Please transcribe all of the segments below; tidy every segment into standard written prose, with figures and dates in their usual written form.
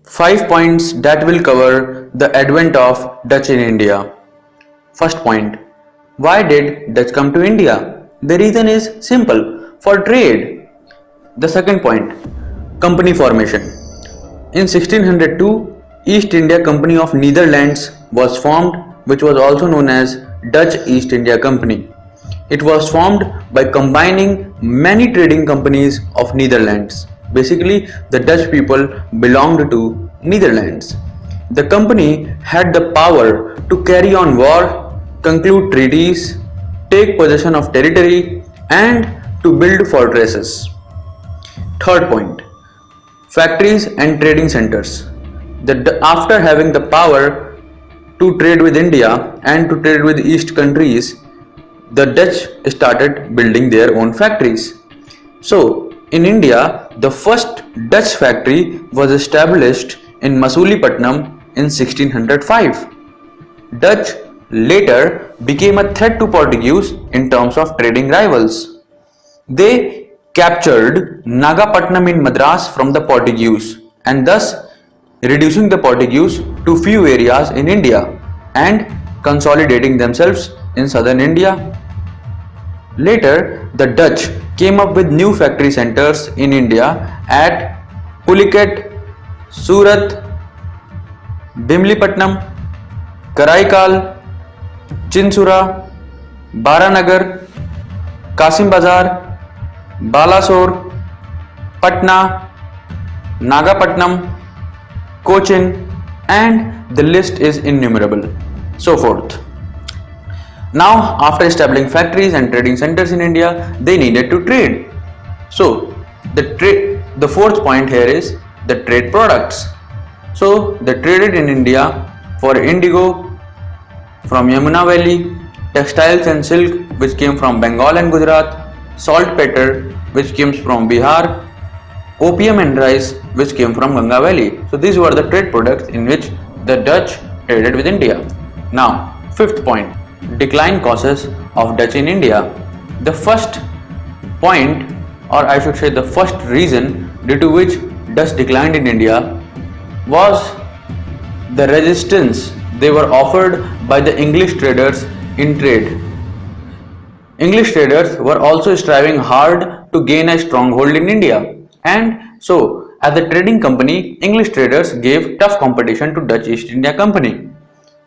5 points that will cover the advent of Dutch in India. First point. Why did Dutch come to India? The reason is simple, for trade. The second point. Company formation. In 1602, East India Company of Netherlands was formed, which was also known as Dutch East India Company. It was formed by combining many trading companies of Netherlands. Basically, the Dutch people belonged to Netherlands. The company had the power to carry on war, conclude treaties, take possession of territory, and to build fortresses. Third point. Factories and trading centers. After having the power to trade with India and to trade with East countries, the Dutch started building their own factories. So, in India, the first Dutch factory was established in Masulipatam in 1605. Dutch later became a threat to Portuguese in terms of trading rivals. They captured Nagapattinam in Madras from the Portuguese and thus reducing the Portuguese to few areas in India and consolidating themselves in southern India. Later, the Dutch came up with new factory centers in India at Pulicat, Surat, Bimlipatnam, Karaikal, Chinsura, Baranagar, Kasim Bazar, Balasore, Patna, Nagapatnam, Cochin, and the list is innumerable. So forth. Now, after establishing factories and trading centers in India, they needed to trade. So, the fourth point here is the trade products. So, they traded in India for indigo from Yamuna Valley, textiles and silk which came from Bengal and Gujarat, saltpeter which came from Bihar, opium and rice which came from Ganga Valley. So, these were the trade products in which the Dutch traded with India. Now, fifth point. Decline causes of Dutch in India. The first point, or I should say the first reason due to which Dutch declined in India was the resistance they were offered by the English traders in trade. English traders were also striving hard to gain a stronghold in India, and so as a trading company, English traders gave tough competition to Dutch East India Company.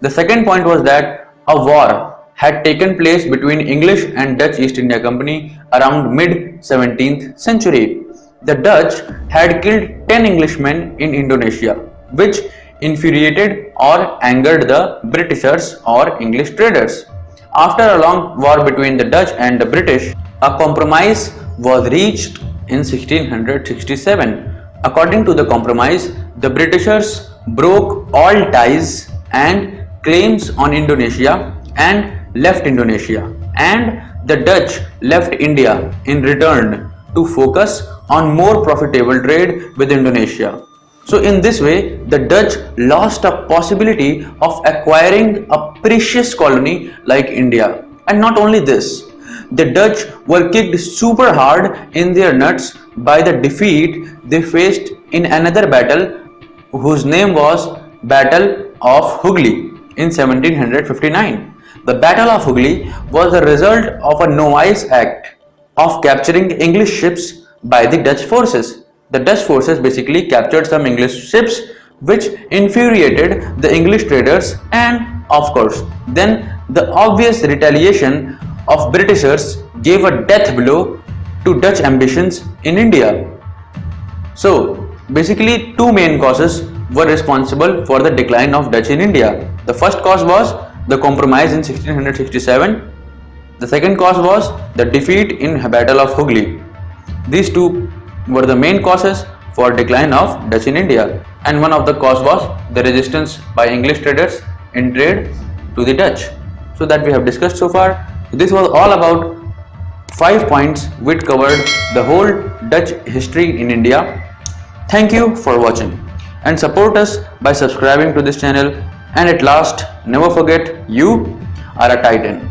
The second point was that a war had taken place between English and Dutch East India Company around mid-17th century. The Dutch had killed 10 Englishmen in Indonesia, which infuriated or angered the Britishers or English traders. After a long war between the Dutch and the British, a compromise was reached in 1667. According to the compromise, the Britishers broke all ties and claims on Indonesia and left Indonesia, and the Dutch left India in return to focus on more profitable trade with Indonesia. So in this way, the Dutch lost a possibility of acquiring a precious colony like India. And not only this, the Dutch were kicked super hard in their nuts by the defeat they faced in another battle whose name was Battle of Hooghly in 1759. The Battle of Hooghly was the result of a no-ice act of capturing English ships by the Dutch forces. The Dutch forces basically captured some English ships which infuriated the English traders, and of course then the obvious retaliation of Britishers gave a death blow to Dutch ambitions in India. So basically two main causes were responsible for the decline of Dutch in India. The first cause was the compromise in 1667. The second cause was the defeat in Battle of Hooghly. These two were the main causes for decline of Dutch in India, and one of the cause was the resistance by English traders in trade to the Dutch. So that we have discussed so far. This was all about 5 points which covered the whole Dutch history in India. Thank you for watching and support us by subscribing to this channel, and at last, never forget, you are a titan.